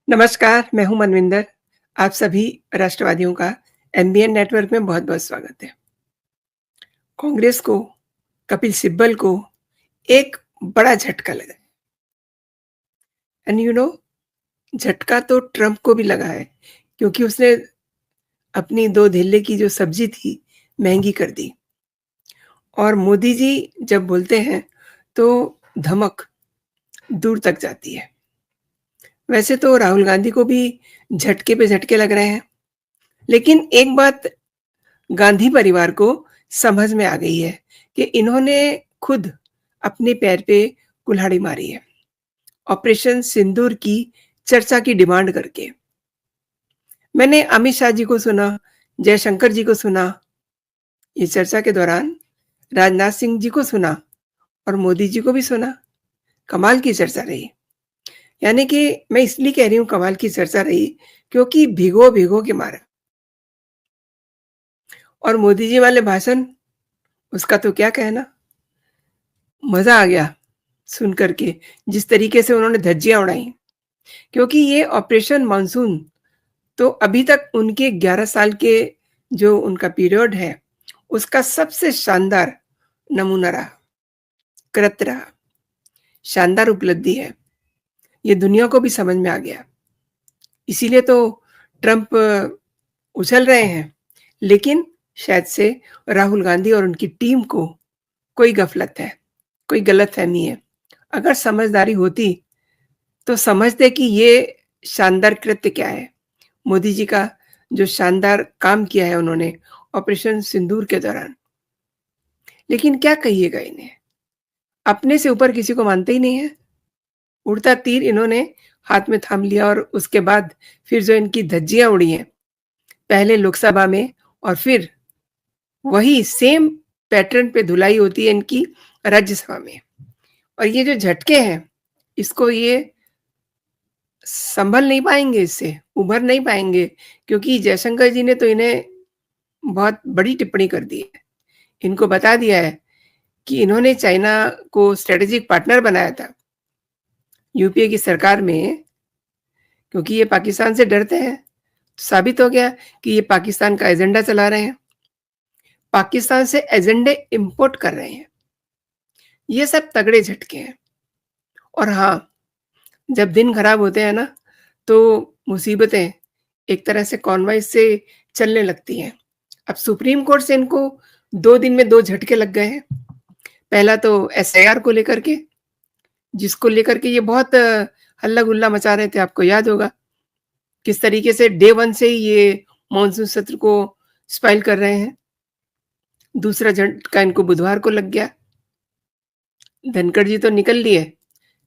नमस्कार, मैं हूँ मनविंदर। आप सभी राष्ट्रवादियों का एमबीएन नेटवर्क में बहुत-बहुत स्वागत है। कांग्रेस को, कपिल सिब्बल को एक बड़ा झटका लगा एंड झटका तो ट्रंप को भी लगा है क्योंकि उसने अपनी 2 धेले की जो सब्ज़ी थी, महँगी कर दी और मोदी जी जब बोलते हैं, तो धमक दूर तक जाती है। वैसे तो राहुल गांधी को भी झटके पे झटके लग रहे हैं, लेकिन एक बात गांधी परिवार को समझ में आ गई है कि इन्होंने खुद अपने पैर पे कुल्हाड़ी मारी है। ऑपरेशन सिंदूर की चर्चा की डिमांड करके। मैंने अमित शाह जी को सुना, जयशंकर जी को सुना, ये चर्चा के दौरान राजनाथ सिंह जी को सुना और मोदी जी को भी सुना। कमाल की चर्चा रही। यानी कि मैं इसलिए कह रही हूँ कमाल की चर्चा रही क्योंकि भिगो-भिगो के मारा और मोदी जी वाले भाषण, उसका तो क्या कहना। मज़ा आ गया सुन कर के, जिस तरीके से उन्होंने धज्जियाँ उड़ाई। क्योंकि ये ऑपरेशन मानसून तो अभी तक उनके 11 साल के जो उनका पीरियड है, उसका सबसे शानदार नमूना रहा, कृत्य रहा, शानदार उपलब्धि है। ये दुनिया को भी समझ में आ गया। इसीलिए तो ट्रंप उछल रहे हैं, लेकिन शायद से राहुल गांधी और उनकी टीम को कोई गफलत है, कोई गलतफ़हमी है। अगर समझदारी होती तो समझते कि ये शानदार कृत्य क्या है। मोदी जी का जो शानदार काम किया है उन्होंने ऑपरेशन सिंदूर के दौरान। लेकिन क्या कहिएगा इन्हें? अपने से ऊपर किसी को मानते ही नहीं हैं। उड़ता तीर इन्होंने हाथ में थाम लिया और उसके बाद फिर जो इनकी धज्जियाँ उड़ी हैं, पहले लोकसभा में और फिर वही सेम पैटर्न पे धुलाई होती है इनकी राज्यसभा में। और ये जो झटके हैं, इसको ये सँभल नहीं पाएँगे इससे, उभर नहीं पाएँगे क्योंकि जयशंकर जी ने तो इन्हें बहुत बड़ी टिप्पणी कर दी है। इनको बता दिया है कि इन्होंने चाइना को स्ट्रैटेजिक पार्टनर बनाया था, यूपीए की सरकार में क्योंकि ये पाकिस्तान से डरते हैं। साबित हो गया कि ये पाकिस्तान का एजेंडा चला रहे हैं, पाकिस्तान से एजेंडे इम्पोर्ट कर रहे हैं। ये सब तगड़े झटके हैं और हाँ, जब दिन खराब होते हैं ना, तो मुसीबतें एक तरह से कॉनवॉइस से चलने लगती हैं। अब सुप्रीम कोर्ट से इनको 2 दिन में 2 झटके लग गए हैं। पहला तो एसआईआर को लेकर के, जिसको लेकर के ये बहुत हल्ला-गुल्ला मचा रहे थे, आपको याद होगा। किस तरीके से डे 1 से ही ये मानसून सत्र को स्पॉइल कर रहे हैं। दूसरा झटका इनको बुधवार को लग गया। धनखड़ जी तो निकल लिए,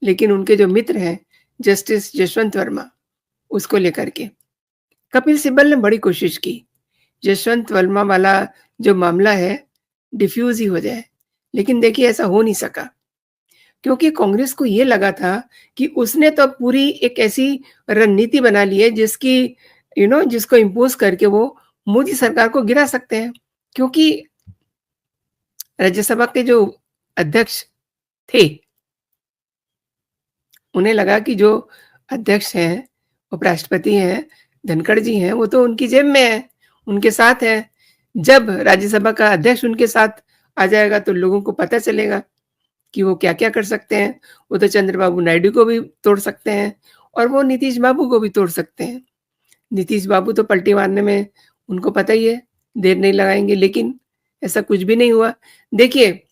लेकिन उनके जो मित्र हैं, जस्टिस यशवंत वर्मा, उसको लेकर के। कपिल सिब्बल ने बड़ी कोशिश की, यशवंत वर्मा वाला जो मामला है, डिफ्यूज़ ही हो जाए। लेकिन देखिए ऐसा हो नहीं सका, क्योंकि कांग्रेस को ये लगा था कि उसने तो पूरी एक ऐसी रणनीति बना ली है जिसकी जिसको इम्पोज़ करके वो मोदी सरकार को गिरा सकते हैं। क्योंकि राज्यसभा के जो अध्यक्ष थे, उन्हें लगा कि जो अध्यक्ष हैं, उपराष्ट्रपति हैं, धनखड़ जी हैं, वो तो उनकी जेब में है, उनके साथ हैं। जब राज्यसभा का अध्यक्ष उनके साथ आ जाएगा तो लोगों को पता चलेगा कि वो क्या-क्या कर सकते हैं। वो तो चंद्रबाबू नायडू को भी तोड़ सकते हैं और वो नीतीश बाबू को भी तोड़ सकते हैं। नीतीश बाबू तो पलटी मारने में उनको पता ही है, देर नहीं लगाएँगे, लेकिन ऐसा कुछ भी नहीं हुआ। देखिए,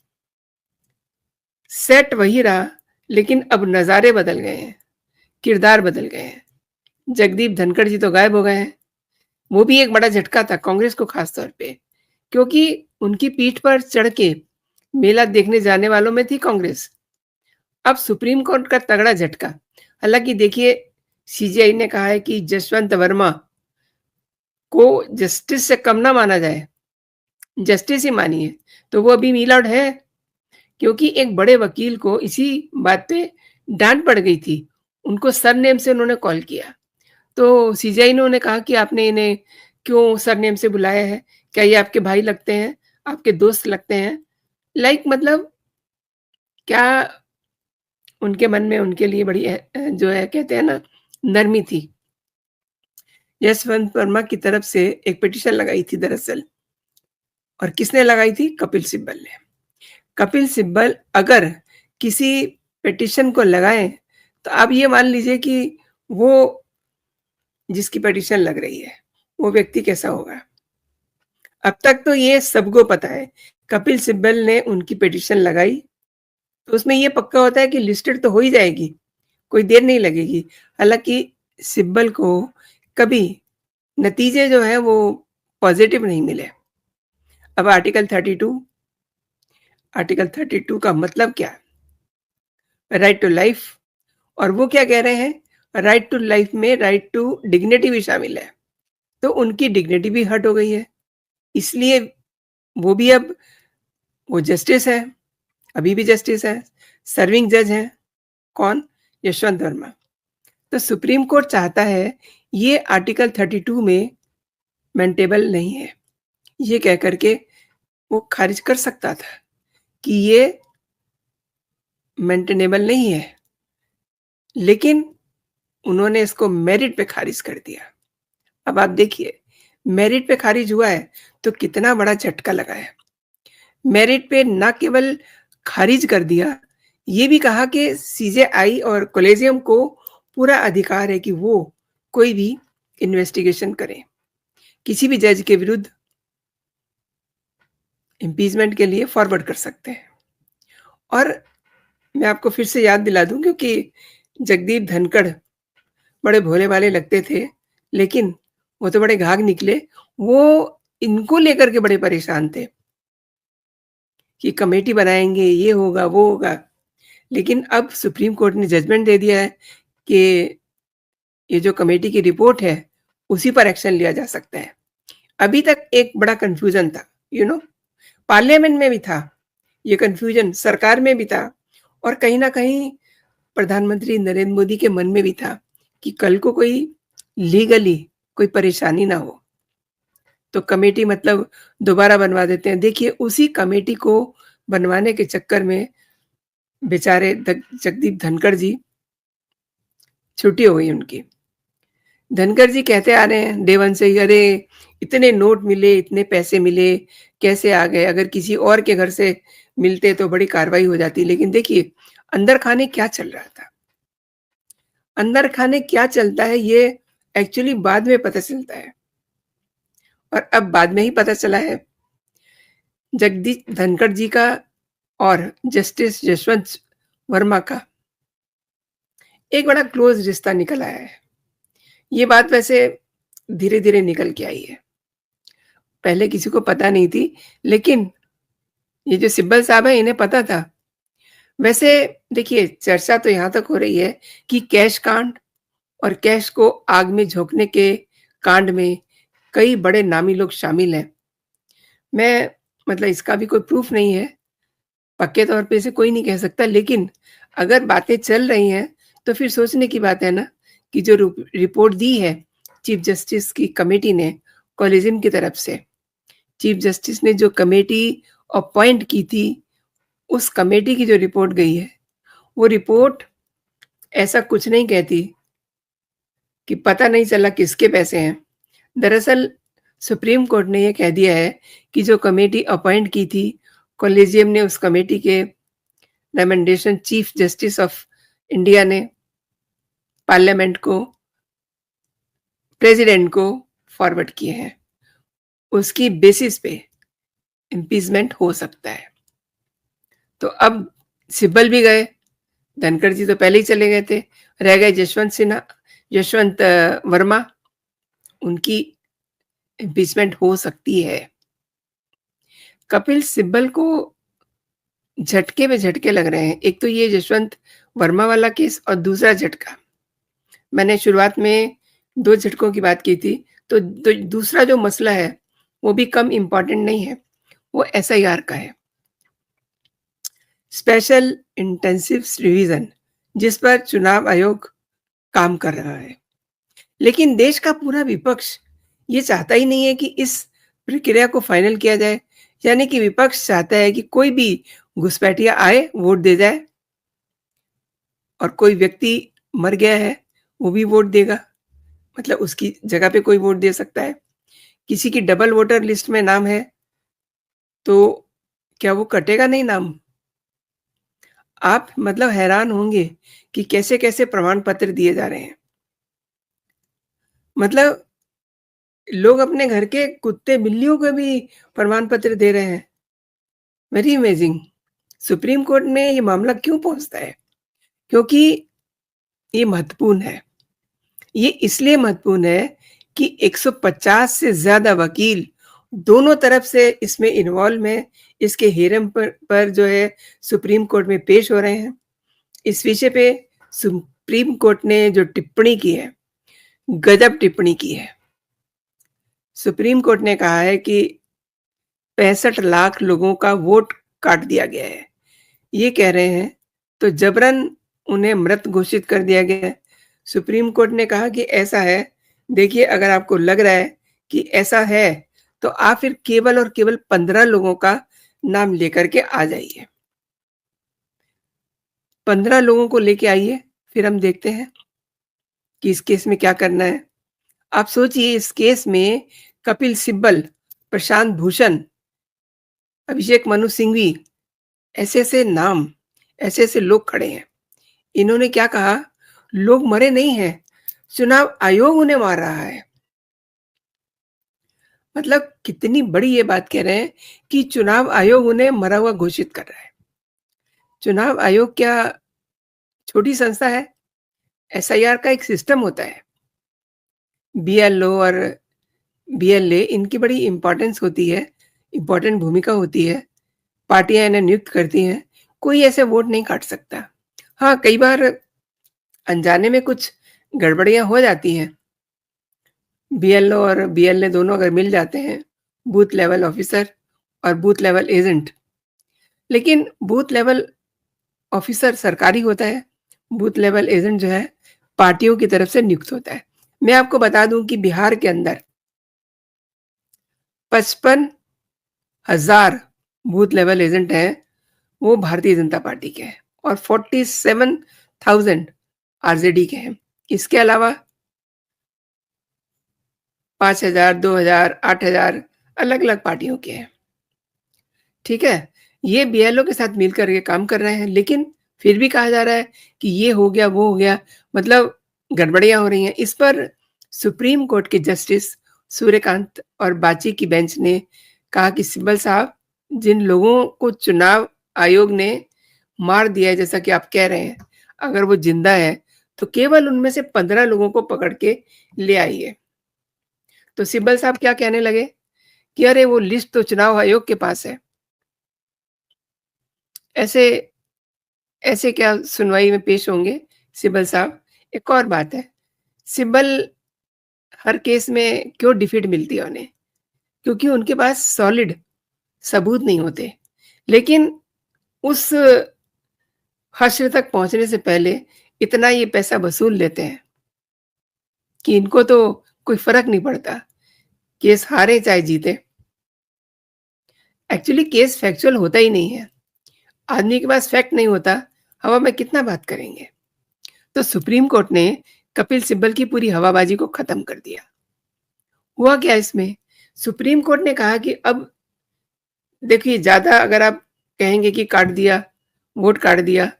सेट वही रहा, लेकिन अब नज़ारे बदल गए हैं, किरदार बदल गए हैं। जगदीप धनखड़ जी तो गायब हो गए हैं। वो भी एक बड़ा झटका था कांग्रेस को खास तौर पे, क्योंकि उनकी पीठ पर चढ़ के मेला देखने जाने वालों में थी कांग्रेस। अब सुप्रीम कोर्ट का तगड़ा झटका। हालाँकि देखिए, सीजेआई ने कहा है कि जसवंत वर्मा को जस्टिस से कम ना माना जाए, जस्टिस ही मानिए। तो वो अभी मील आउट है, क्योंकि एक बड़े वकील को इसी बात पे डाँट पड़ गई थी। उनको सरनेम से उन्होंने कॉल किया। तो सीजेआई ने उन्हें कहा कि आपने इन्हें क्यों सरनेम से बुलाया है? क्या ये आपके भाई लगते हैं? आपके दोस्त लगते हैं? मतलब क्या उनके मन में उनके लिए बड़ी जो है कहते हैं ना, नरमी थी। यशवंत वर्मा की तरफ से एक पिटीशन लगाई थी दरअसल, और किसने लगाई थी? कपिल सिब्बल ने। कपिल सिब्बल अगर किसी पिटीशन को लगाएँ, तो आप ये मान लीजिए कि वो जिसकी पिटीशन लग रही है, वो व्यक्ति कैसा होगा? अब तक तो ये सबको पता है, कपिल सिब्बल ने उनकी पिटीशन लगाई, तो उसमें ये पक्का होता है कि लिस्टेड तो हो ही जाएगी, कोई देर नहीं लगेगी। हालाँकि सिब्बल को कभी नतीजे जो हैं वो पॉज़िटिव नहीं मिले। अब आर्टिकल 32 का मतलब क्या है? राइट टू लाइफ, और वो क्या कह रहे हैं? राइट टू लाइफ में राइट टू डिग्निटी भी शामिल है। तो उनकी डिग्निटी भी हर्ट हो गई है। इसलिए वो भी अब वो जस्टिस हैं, अभी भी जस्टिस हैं, सर्विंग जज हैं। कौन? यशवंत वर्मा। तो सुप्रीम कोर्ट चाहता है ये आर्टिकल 32 में मेंटेबल नहीं है। ये कह कर के वो खारिज कर सकता था कि ये मेंटेनेबल नहीं है, लेकिन उन्होंने इसको मेरिट पे खारिज कर दिया। अब आप देखिए, मेरिट पे खारिज हुआ है तो कितना बड़ा झटका लगा है। मेरिट पे ना केवल खारिज कर दिया, ये भी कहा कि सीजेआई और कॉलेजियम को पूरा अधिकार है कि वो कोई भी इन्वेस्टिगेशन करें, किसी भी जज के विरुद्ध इम्पीचमेंट के लिए फॉरवर्ड कर सकते हैं। और मैं आपको फिर से याद दिला दूं, क्योंकि जगदीप धनखड़ बड़े भोले-भाले लगते थे, लेकिन वो तो बड़े घाघ निकले। वो इनको लेकर के बड़े परेशान थे कि कमेटी बनाएँगे, ये होगा, वो होगा। लेकिन अब सुप्रीम कोर्ट ने जजमेंट दे दिया है कि ये जो कमेटी की रिपोर्ट है, उसी पर एक्शन लिया जा सकता है। अभी तक एक बड़ा कन्फ्यूज़न था, पार्लियामेंट में भी था, ये कन्फ्यूज़न सरकार में भी था, और कहीं न कहीं प्रधानमंत्री नरेंद्र मोदी के मन में भी था कि कल को कोई लीगली कोई परेशानी ना हो, तो कमेटी मतलब दोबारा बनवा देते हैं। देखिए, उसी कमेटी को बनवाने के चक्कर में बेचारे जगदीप धनखड़ जी, छुट्टी हो गई उनकी। धनखड़ जी कहते आ रहे हैं डे वन से ही, अरे इतने नोट मिले, इतने पैसे मिले, कैसे आ गए? अगर किसी और के घर से मिलते तो बड़ी कार्रवाई हो जाती। लेकिन देखिए, अंदर खाने क्या चल रहा था? अंदर खाने क्या चलता है, ये एक्चुअली बाद में पता चलता है, और अब बाद में ही पता चला है। जगदीप धनखड़ जी का और जस्टिस यशवंत वर्मा का एक बड़ा क्लोज़ रिश्ता निकल आया है। ये बात वैसे धीरे-धीरे निकल के आई है। पहले किसी को पता नहीं थी, लेकिन ये जो सिब्बल साहब हैं, इन्हें पता था। वैसे देखिए, चर्चा तो यहाँ तक हो रही है कि कैश कांड और कैश को आग में झोंकने के कांड में कई बड़े नामी लोग शामिल हैं। मैं मतलब इसका भी कोई प्रूफ नहीं है, पक्के तौर पे इसे कोई नहीं कह सकता, लेकिन अगर बातें चल रही हैं, तो फिर सोचने की बात है ना कि जो रिपोर्ट दी है चीफ जस्टिस की कमेटी ने कॉलेजियम की तरफ से, चीफ जस्टिस ने जो कमेटी अपॉइंट की थी, उस कमेटी की जो रिपोर्ट गई है, वो रिपोर्ट ऐसा कुछ नहीं कहती कि पता नहीं चला किसके पैसे हैं। दरअसल सुप्रीम कोर्ट ने ये कह दिया है कि जो कमेटी अपॉइंट की थी, कॉलेजियम ने उस कमेटी के recommendation chief justice of India ने पार्लियामेंट को, प्रेसिडेंट को फॉरवर्ड किए हैं। उसकी बेसिस पे इम्पीचमेंट हो सकता है। तो अब सिब्बल भी गए, धनखड़ जी तो पहले ही चले गए थे, रह गए यशवंत वर्मा, उनकी इम्पीचमेंट हो सकती है। कपिल सिब्बल को झटके पे झटके लग रहे हैं। एक तो ये यशवंत वर्मा वाला केस, और दूसरा झटका, मैंने शुरुआत में 2 झटकों की बात की थी, तो दूसरा जो मसला है, वो भी कम इम्पोर्टेंट नहीं है, वो एसआईआर का है। स्पेशल इंटेंसिव रिवीजन, जिस पर चुनाव आयोग काम कर रहा है। लेकिन देश का पूरा विपक्ष ये चाहता ही नहीं है कि इस प्रक्रिया को फाइनल किया जाए, यानी कि विपक्ष चाहता है कि कोई भी घुसपैठिया आए, वोट दे जाए, और कोई व्यक्ति मर गया है, वो भी वोट देगा। मतलब उसकी जगह पे कोई वोट दे सकता है। किसी की डबल वोटर लिस्ट में नाम है, तो क्या वो कटेगा नहीं नाम? आप मतलब हैरान होंगे कि कैसे-कैसे प्रमाण पत्र दिए जा रहे हैं। मतलब लोग अपने घर के कुत्ते-बिल्लियों को भी प्रमाण पत्र दे रहे हैं। Very amazing. सुप्रीम कोर्ट में ये मामला क्यों पहुँचता है? क्योंकि ये महत्वपूर्ण है। ये इसलिए महत्वपूर्ण है कि 150 से ज़्यादा वकील दोनों तरफ से इसमें इन्वॉल्व हैं। इसके हेरम पर जो है सुप्रीम कोर्ट में पेश हो रहे हैं। इस विषय पे सुप्रीम कोर्ट ने जो टिप्पणी की है, गजब टिप्पणी की है। सुप्रीम कोर्ट ने कहा है कि 65 लाख लोगों का वोट काट दिया गया है। ये कह रहे हैं, तो जबरन उन्हें मृत घोषित कर दिया गया है। सुप्रीम कोर्ट ने कहा कि ऐसा है, देखिए अगर आपको लग रहा है कि ऐसा है, तो आप फिर केवल और केवल 15 लोगों का नाम लेकर के आ जाइए। 15 लोगों को लेके आइए, फिर हम देखते हैं कि इस केस में क्या करना है। आप सोचिए इस केस में कपिल सिब्बल, प्रशांत भूषण, अभिषेक मनु सिंघवी ऐसे-ऐसे नाम, ऐसे-ऐसे लोग खड़े हैं। इन्होंने क्या कहा, लोग मरे नहीं हैं, चुनाव आयोग उन्हें मार रहा है। मतलब कितनी बड़ी ये बात कह रहे हैं कि चुनाव आयोग उन्हें मरा हुआ घोषित कर रहा है। चुनाव आयोग क्या छोटी संस्था है? एसआईआर का एक सिस्टम होता है। बीएलओ और बीएलए इनकी बड़ी इम्पोर्टेंस होती है, इम्पोर्टेंट भूमिका होती है। पार्टियाँ इन्हें नियुक्त करती हैं, कोई ऐसे वोट नहीं काट सकता। हाँ, कई बार अनजाने में कुछ गड़बड़ियाँ हो जाती हैं। बीएलओ और बीएलए दोनों अगर मिल जाते हैं, बूथ लेवल ऑफिसर और बूथ लेवल एजेंट, लेकिन बूथ लेवल ऑफिसर सरकारी होता है, बूथ लेवल एजेंट जो है, पार्टियों की तरफ से नियुक्त होता है। मैं आपको बता दूँ कि बिहार के अंदर 55,000 बूथ लेवल एजेंट हैं, वो भारतीय जनता पार्टी के हैं और 47,000 आरजेडी के हैं। इसके अलावा 5,000, 2,000, 8,000 अलग-अलग पार्टियों के हैं। ठीक है? ये बीएलओ के साथ मिल कर के काम कर रहे हैं, लेकिन फिर भी कहा जा रहा है कि ये हो गया, वो हो गया, मतलब गड़बड़ियाँ हो रही हैं। इस पर सुप्रीम कोर्ट के जस्टिस सूर्यकांत और बाची की बेंच ने कहा कि सिब्बल साहब, जिन लोगों को चुनाव आयोग ने मार दिया है, जैसा कि आप कह रहे हैं, अगर वो ज़िंदा है, तो केवल उनमें से 15 लोगों को पकड़ के ले आइए। तो सिब्बल साहब क्या कहने लगे कि अरे वो लिस्ट तो चुनाव आयोग के पास है। ऐसे ऐसे क्या सुनवाई में पेश होंगे सिब्बल साहब? एक और बात है, सिब्बल हर केस में क्यों डिफीट मिलती है उन्हें? क्योंकि उनके पास सॉलिड सबूत नहीं होते। लेकिन उस हश्र तक पहुँचने से पहले इतना ये पैसा वसूल लेते हैं कि इनको तो कोई फ़र्क नहीं पड़ता, केस हारे चाहे जीते। एक्चुअली केस फैक्चुअल होता ही नहीं है। आदमी के पास फैक्ट नहीं होता, हवा में कितना बात करेंगे? तो सुप्रीम कोर्ट ने कपिल सिब्बल की पूरी हवाबाजी को खत्म कर दिया। हुआ क्या इसमें? सुप्रीम कोर्ट ने कहा कि अब देखिए ज़्यादा अगर आप कहेंगे कि काट दिया, वोट काट दिया,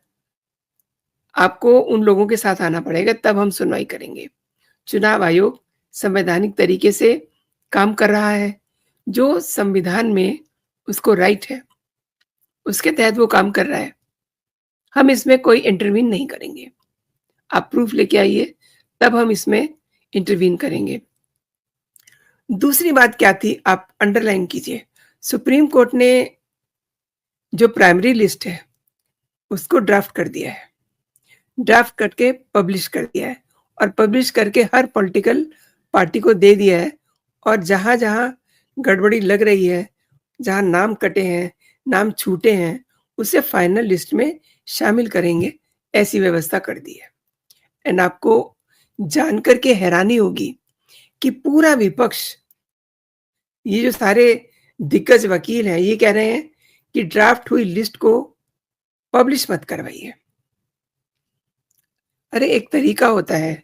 आपको उन लोगों के साथ आना पड़ेगा तब हम सुनवाई करेंगे। चुनाव आयोग संवैधानिक तरीके से काम कर रहा है, जो संविधान में उसको राइट है, उसके तहत वो काम कर रहा है। हम इसमें कोई इंटरवीन नहीं करेंगे। आप प्रूफ लेके आइए, तब हम इसमें इंटरवीन करेंगे। दूसरी बात क्या थी आप अंडरलाइन कीजिए। सुप्रीम कोर्ट ने जो प्राइमरी लिस्ट है, उसको ड्राफ्ट कर दिया है। ड्राफ्ट करके पब्लिश कर दिया है और पब्लिश करके हर पॉलिटिकल पार्टी को दे दिया है और जहाँ-जहाँ गड़बड़ी लग रही है, जहाँ नाम कटे हैं, नाम छूटे हैं, उसे फाइनल लिस्ट में शामिल करेंगे, ऐसी व्यवस्था कर दी है। एंड आपको जानकर के हैरानी होगी कि पूरा विपक्ष, ये जो सारे दिग्गज वकील हैं, ये कह रहे हैं कि ड्राफ्ट हुई लिस्ट को पब्लिश मत करवाइए। अरे एक तरीका होता है,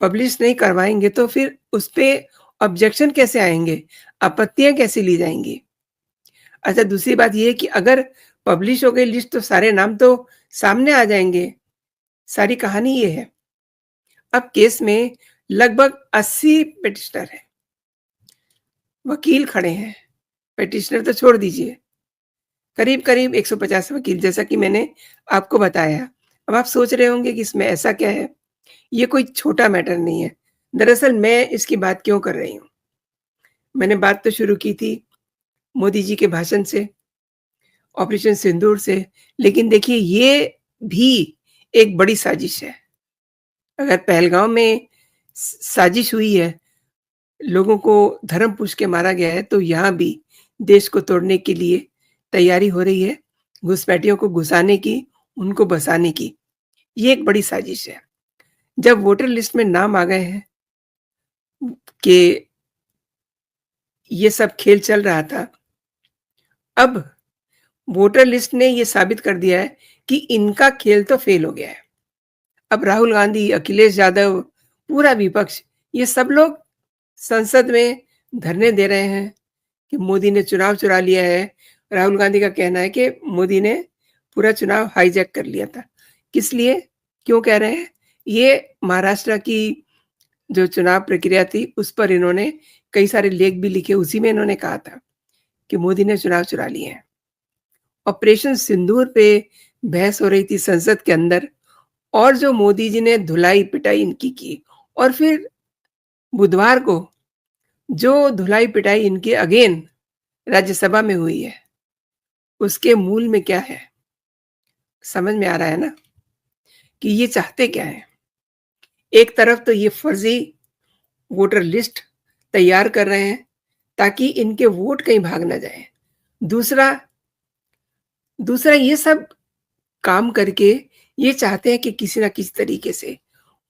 पब्लिश नहीं करवाएँगे तो फिर उसपे ऑब्जेक्शन कैसे आएँगे? आपत्तियाँ कैसे ली जाएँगी? अच्छा, दूसरी बात ये है कि अगर पब्लिश हो गई लिस्ट तो सारे नाम तो सामने आ जाएँगे, सारी कहानी ये है। अब केस में लगभग 80 पिटिशनर हैं, वकील खड़े हैं, पिटिशनर तो छोड़ दीजिए, करीब-करीब 150 वकील जैसा कि मैंने आपको बताया। अब आप सोच रहे होंगे कि इसमें ऐसा क्या है? ये कोई छोटा मैटर नहीं है। दरअसल मैं इसकी बात क्यों कर रही हूँ? मैंने बात तो शुरू की थी मोदी जी के भाषण से, ऑपरेशन सिंदूर से, लेकिन देखिए ये भी एक बड़ी साजिश है। अगर पहलगाँव में साजिश हुई है, लोगों को धर्म पूछ के मारा गया है, तो यहाँ भी देश को तोड़ने के लिए तैयारी हो रही है, घुसपैठियों को घुसाने की, उनको बसाने की। ये एक बड़ी साजिश है। जब वोटर लिस्ट में नाम आ गए हैं कि ये सब खेल चल रहा था, अब वोटर लिस्ट ने ये साबित कर दिया है कि इनका खेल तो फेल हो गया है। अब राहुल गांधी, अखिलेश यादव, पूरा विपक्ष, ये सब लोग संसद में धरने दे रहे हैं कि मोदी ने चुनाव चुरा लिया है। राहुल गांधी का कहना है कि मोदी ने पूरा चुनाव हाईजैक कर लिया था। किस लिए? क्यों कह रहे हैं? ये महाराष्ट्र की जो चुनाव प्रक्रिया थी, उस पर इन्होंने कई सारे लेख भी लिखे, उसी में इन्होंने कहा था कि मोदी ने चुनाव चुरा लिए हैं। ऑपरेशन सिंदूर पे बहस हो रही थी संसद के अंदर और जो मोदी जी ने धुलाई-पिटाई इनकी की और फिर बुधवार को जो धुलाई-पिटाई इनके अगेन राज्यसभा में हुई है, उसके मूल में क्या है? समझ में आ रहा है ना कि ये चाहते क्या हैं? एक तरफ तो ये फर्जी वोटर लिस्ट तैयार कर रहे हैं ताकि इनके वोट कहीं भाग ना जाएँ। दूसरा दूसरा ये सब काम करके ये चाहते हैं कि किसी न किसी तरीके से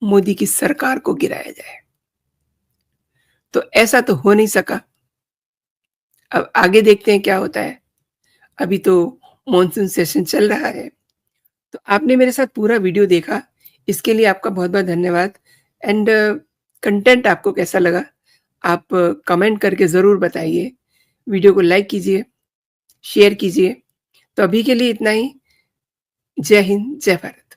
मोदी की सरकार को गिराया जाए। तो ऐसा तो हो नहीं सका। अब आगे देखते हैं क्या होता है। अभी तो मॉनसून सेशन चल रहा है। तो आपने मेरे साथ पूरा वीडियो देखा, इसके लिए आपका बहुत-बहुत धन्यवाद एंड कंटेंट आपको कैसा लगा? आप कमेंट करके ज़रूर बताइए। वीडियो को लाइक कीजिए, शेयर कीजिए। तो अभी के लिए इतना ही। जय हिंद, जय भारत।